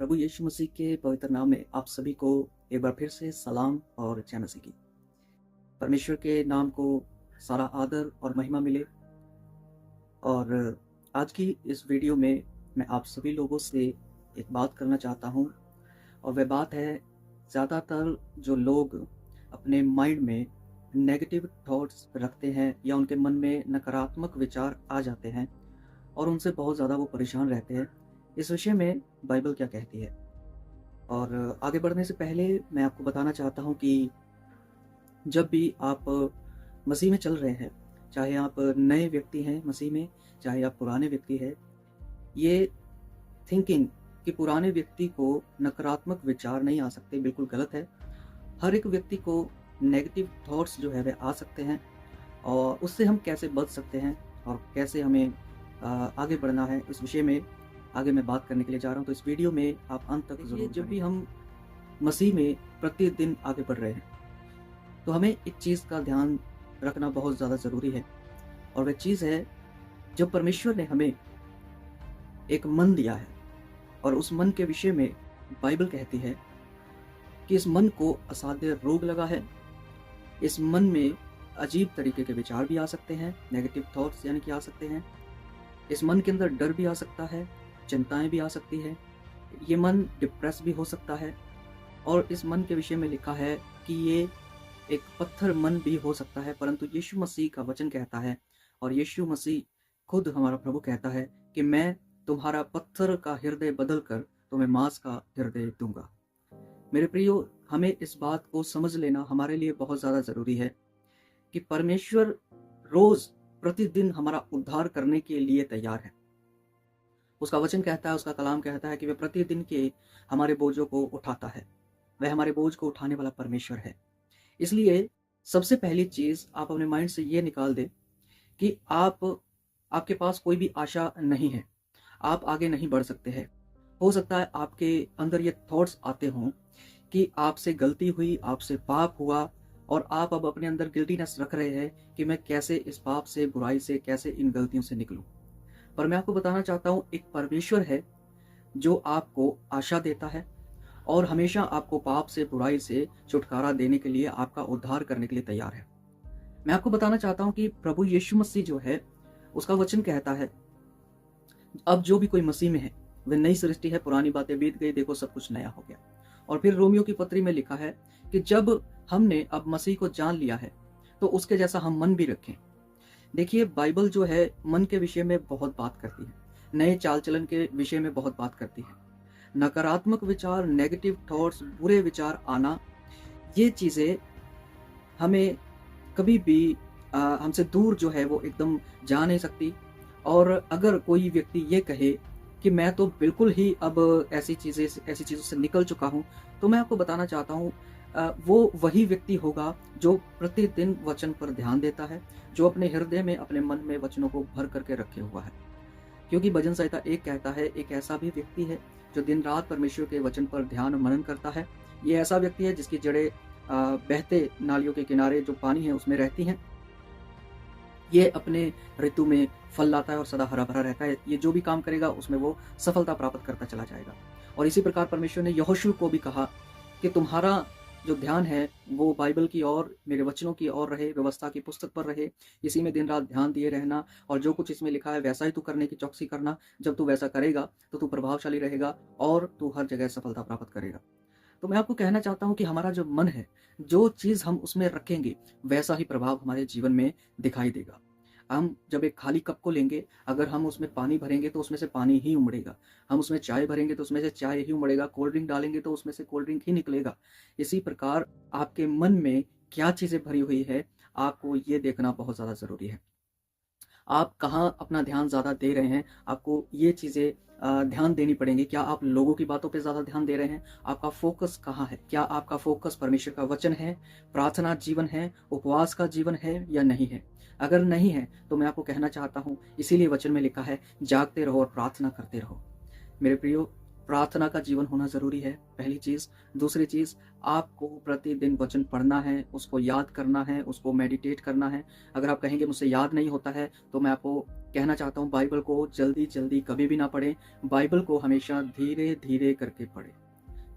प्रभु यीशु मसीह के पवित्र नाम में आप सभी को एक बार फिर से सलाम और जय मसीह की। परमेश्वर के नाम को सारा आदर और महिमा मिले। और आज की इस वीडियो में मैं आप सभी लोगों से एक बात करना चाहता हूँ, और वह बात है, ज़्यादातर जो लोग अपने माइंड में नेगेटिव थॉट्स रखते हैं या उनके मन में नकारात्मक विचार आ जाते हैं और उनसे बहुत ज़्यादा वो परेशान रहते हैं। इस विषय में बाइबल क्या कहती है। और आगे बढ़ने से पहले मैं आपको बताना चाहता हूँ कि जब भी आप मसीह में चल रहे हैं, चाहे आप नए व्यक्ति हैं मसीह में, चाहे आप पुराने व्यक्ति हैं, ये थिंकिंग कि पुराने व्यक्ति को नकारात्मक विचार नहीं आ सकते, बिल्कुल गलत है। हर एक व्यक्ति को नेगेटिव थॉट्स जो है वे आ सकते हैं, और उससे हम कैसे बच सकते हैं और कैसे हमें आगे बढ़ना है, इस विषय में आगे मैं बात करने के लिए जा रहा हूँ। तो इस वीडियो में आप अंत तक जरूर। जब भी हम मसीह में प्रतिदिन आगे बढ़ रहे हैं तो हमें एक चीज़ का ध्यान रखना बहुत ज़्यादा ज़रूरी है, और वह चीज़ है, जब परमेश्वर ने हमें एक मन दिया है और उस मन के विषय में बाइबल कहती है कि इस मन को असाध्य रोग लगा है। इस मन में अजीब तरीके के विचार भी आ सकते हैं, नेगेटिव थॉट्स यानी कि आ सकते हैं। इस मन के अंदर डर भी आ सकता है, चिंताएं भी आ सकती है, ये मन डिप्रेस भी हो सकता है। और इस मन के विषय में लिखा है कि ये एक पत्थर मन भी हो सकता है, परंतु यीशु मसीह का वचन कहता है, और यीशु मसीह खुद हमारा प्रभु कहता है कि मैं तुम्हारा पत्थर का हृदय बदल कर तुम्हें मांस का हृदय दूंगा। मेरे प्रियो, हमें इस बात को समझ लेना हमारे लिए बहुत ज़्यादा ज़रूरी है कि परमेश्वर रोज़ प्रतिदिन हमारा उद्धार करने के लिए तैयार है। उसका वचन कहता है, उसका कलाम कहता है कि वह प्रतिदिन के हमारे बोझों को उठाता है। वह हमारे बोझ को उठाने वाला परमेश्वर है। इसलिए सबसे पहली चीज़ आप अपने माइंड से ये निकाल दें कि आपके पास कोई भी आशा नहीं है, आप आगे नहीं बढ़ सकते हैं। हो सकता है आपके अंदर ये थॉट्स आते हों कि आपसे गलती हुई, आपसे पाप हुआ, और आप अब अपने अंदर गिल्टीनेस रख रहे हैं कि मैं कैसे इस पाप से, बुराई से, कैसे इन गलतियों से निकलूं। पर मैं आपको बताना चाहता हूं, एक परमेश्वर है जो आपको आशा देता है और हमेशा आपको पाप से, बुराई से छुटकारा देने के लिए, आपका उद्धार करने के लिए तैयार है। मैं आपको बताना चाहता हूं कि प्रभु यीशु मसीह जो है, उसका वचन कहता है, अब जो भी कोई मसीह में है वह नई सृष्टि है, पुरानी बातें बीत गई, देखो सब कुछ नया हो गया। और फिर रोमियो की पत्री में लिखा है कि जब हमने अब मसीह को जान लिया है तो उसके जैसा हम मन भी रखें। देखिए, बाइबल जो है मन के विषय में बहुत बात करती है, नए चाल चलन के विषय में बहुत बात करती है। नकारात्मक विचार, नेगेटिव थॉट्स, बुरे विचार आना, ये चीज़ें हमें कभी भी हमसे दूर जो है वो एकदम जा नहीं सकती। और अगर कोई व्यक्ति ये कहे कि मैं तो बिल्कुल ही अब ऐसी चीज़ों से निकल चुका हूँ, तो मैं आपको बताना चाहता हूँ, वो वही व्यक्ति होगा जो प्रतिदिन वचन पर ध्यान देता है, जो अपने हृदय में, अपने मन में वचनों को भर करके रखे हुआ है। क्योंकि भजन संहिता 1 कहता है, एक ऐसा भी व्यक्ति है जो दिन रात परमेश्वर के वचन पर ध्यान मनन करता है। ये ऐसा व्यक्ति है जिसकी जड़ें बहते नालियों के किनारे जो पानी है उसमें रहती हैं। ये अपने ऋतु में फल लाता है और सदा हरा भरा रहता है। ये जो भी काम करेगा उसमें वो सफलता प्राप्त करता चला जाएगा। और इसी प्रकार परमेश्वर ने यहोशू को भी कहा कि तुम्हारा जो ध्यान है वो बाइबल की ओर, मेरे वचनों की ओर रहे, व्यवस्था की पुस्तक पर रहे, इसी में दिन रात ध्यान दिए रहना, और जो कुछ इसमें लिखा है वैसा ही तू करने की चौकसी करना। जब तू वैसा करेगा तो तू प्रभावशाली रहेगा और तू हर जगह सफलता प्राप्त करेगा। तो मैं आपको कहना चाहता हूँ कि हमारा जो मन है, जो चीज़ हम उसमें रखेंगे वैसा ही प्रभाव हमारे जीवन में दिखाई देगा। हम जब एक खाली कप को लेंगे, अगर हम उसमें पानी भरेंगे तो उसमें से पानी ही उमड़ेगा। हम उसमें चाय भरेंगे तो उसमें से चाय ही उमड़ेगा। कोल्ड ड्रिंक डालेंगे तो उसमें से कोल्ड ड्रिंक ही निकलेगा। इसी प्रकार आपके मन में क्या चीज़ें भरी हुई है, आपको ये देखना बहुत ज़्यादा ज़रूरी है। आप कहाँ अपना ध्यान ज़्यादा दे रहे हैं, आपको ये चीज़ें ध्यान देनी पड़ेंगी। क्या आप लोगों की बातों पे ज़्यादा ध्यान दे रहे हैं? आपका फोकस कहाँ है? क्या आपका फोकस परमेश्वर का वचन है, प्रार्थना जीवन है, उपवास का जीवन है या नहीं है? अगर नहीं है तो मैं आपको कहना चाहता हूँ, इसीलिए वचन में लिखा है, जागते रहो और प्रार्थना करते रहो। मेरे प्रियो, प्रार्थना का जीवन होना ज़रूरी है, पहली चीज़। दूसरी चीज़, आपको प्रतिदिन वचन पढ़ना है, उसको याद करना है, उसको मेडिटेट करना है। अगर आप कहेंगे मुझसे याद नहीं होता है, तो मैं आपको कहना चाहता हूँ, बाइबल को जल्दी-जल्दी कभी भी ना पढ़ें। बाइबल को हमेशा धीरे-धीरे करके पढ़ें।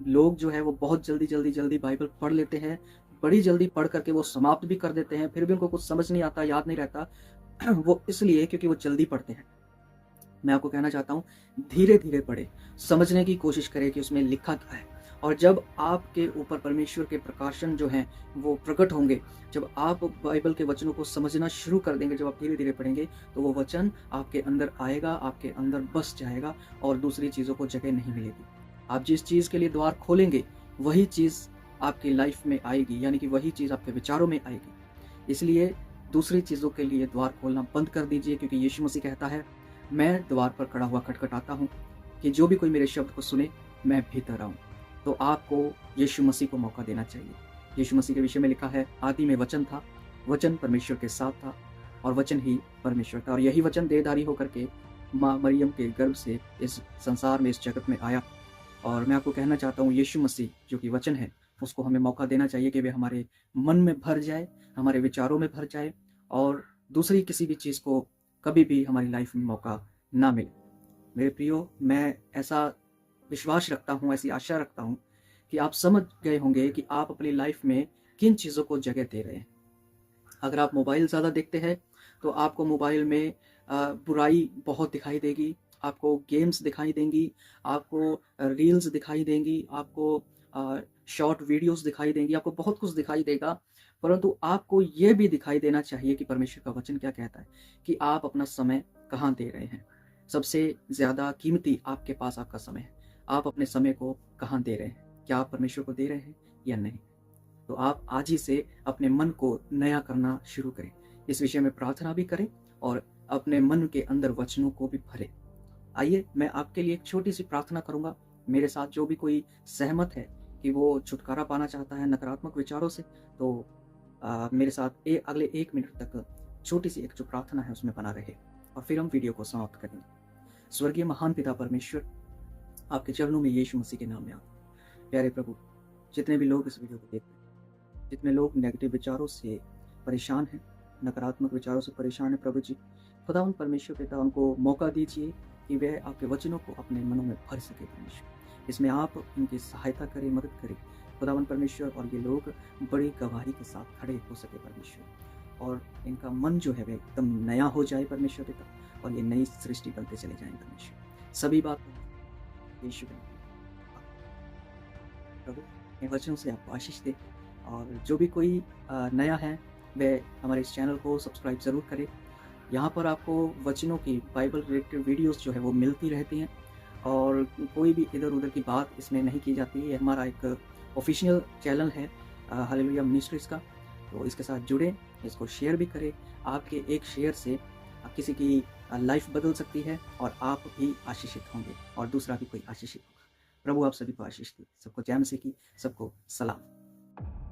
लोग जो है वो बहुत जल्दी बाइबल पढ़ लेते हैं, बड़ी जल्दी पढ़ करके वो समाप्त भी कर देते हैं, फिर भी उनको कुछ समझ नहीं आता, याद नहीं रहता। वो इसलिए क्योंकि वो जल्दी पढ़ते हैं। मैं आपको कहना चाहता हूँ, धीरे-धीरे पढ़ें, समझने की कोशिश करें कि उसमें लिखा क्या है। और जब आपके ऊपर परमेश्वर के प्रकाशन जो हैं वो प्रकट होंगे, जब आप बाइबल के वचनों को समझना शुरू कर देंगे, जब आप धीरे-धीरे पढ़ेंगे, तो वो वचन आपके अंदर आएगा, आपके अंदर बस जाएगा और दूसरी चीज़ों को जगह नहीं मिलेगी। आप जिस चीज़ के लिए द्वार खोलेंगे, वही चीज़ आपकी लाइफ में आएगी, यानी कि वही चीज़ आपके विचारों में आएगी। इसलिए दूसरी चीज़ों के लिए द्वार खोलना बंद कर दीजिए, क्योंकि यीशु मसीह कहता है, मैं द्वार पर खड़ा हुआ खटखटाता हूँ कि जो भी कोई मेरे शब्द को सुने, मैं भीतर आऊँ। तो आपको यीशु मसीह को मौका देना चाहिए। यीशु मसीह के विषय में लिखा है, आदि में वचन था, वचन परमेश्वर के साथ था और वचन ही परमेश्वर था, और यही वचन देहधारी होकर के माँ मरियम के गर्भ से इस संसार में, इस जगत में आया। और मैं आपको कहना चाहता हूँ, यीशु मसीह जो कि वचन है, उसको हमें मौका देना चाहिए कि वे हमारे मन में भर जाए, हमारे विचारों में भर जाए, और दूसरी किसी भी चीज़ को कभी भी हमारी लाइफ में मौका ना मिले। मेरे प्रियो, मैं ऐसा विश्वास रखता हूँ, ऐसी आशा रखता हूँ कि आप समझ गए होंगे कि आप अपनी लाइफ में किन चीज़ों को जगह दे रहे हैं। अगर आप मोबाइल ज़्यादा देखते हैं, तो आपको मोबाइल में बुराई बहुत दिखाई देगी, आपको गेम्स दिखाई देंगी, आपको रील्स दिखाई देंगी, आपको शॉर्ट वीडियोस दिखाई देंगी, आपको बहुत कुछ दिखाई देगा। परंतु आपको ये भी दिखाई देना चाहिए कि परमेश्वर का वचन क्या कहता है, कि आप अपना समय कहाँ दे रहे हैं। सबसे ज़्यादा कीमती आपके पास आपका समय है। आप अपने समय को कहाँ दे रहे हैं? क्या आप परमेश्वर को दे रहे हैं या नहीं? तो आप आज ही से अपने मन को नया करना शुरू करें। इस विषय में प्रार्थना भी करें और अपने मन के अंदर वचनों को भी भरें। आइए, मैं आपके लिए एक छोटी-सी प्रार्थना करूँगा। मेरे साथ जो भी कोई सहमत है कि वो छुटकारा पाना चाहता है नकारात्मक विचारों से, तो मेरे साथ अगले 1 मिनट तक छोटी-सी एक जो प्रार्थना है उसमें बना रहे, और फिर हम वीडियो को समाप्त करेंगे। स्वर्गीय महान पिता परमेश्वर, आपके चरणों में यीशु मसीह के नाम में आते हैं। प्यारे प्रभु, जितने भी लोग इस वीडियो को देख रहे हैं, जितने लोग नेगेटिव विचारों से परेशान हैं, नकारात्मक विचारों से परेशान हैं, प्रभु जी, खुदावंद परमेश्वर पिता, उनको मौका दीजिए कि वह आपके वचनों को अपने मनों में भर सके परमेश्वर। इसमें आप इनकी सहायता करें, मदद करें खुदावंद परमेश्वर, और ये लोग बड़ी गवाही के साथ खड़े हो सके परमेश्वर, और इनका मन जो है वह एकदम नया हो जाए परमेश्वर पिता, और ये नई सृष्टि बनते चले जाएं परमेश्वर। सभी बात यीशु प्रभु इन वचनों से आपको आशीष दे, और जो भी कोई नया है वह हमारे इस चैनल को सब्सक्राइब ज़रूर करे। यहाँ पर आपको वचनों की, बाइबल रिलेटेड वीडियोस जो है वो मिलती रहती हैं, और कोई भी इधर-उधर की बात इसमें नहीं की जाती है। ये हमारा एक ऑफिशियल चैनल है हालेलुया मिनिस्ट्रीज़ का। तो इसके साथ जुड़ें, इसको शेयर भी करें। आपके एक शेयर से किसी की लाइफ बदल सकती है, और आप भी आशीषित होंगे और दूसरा भी कोई आशीषित होगा। प्रभु आप सभी को आशीष दे। सबको जय मसीह की, सबको सलाम।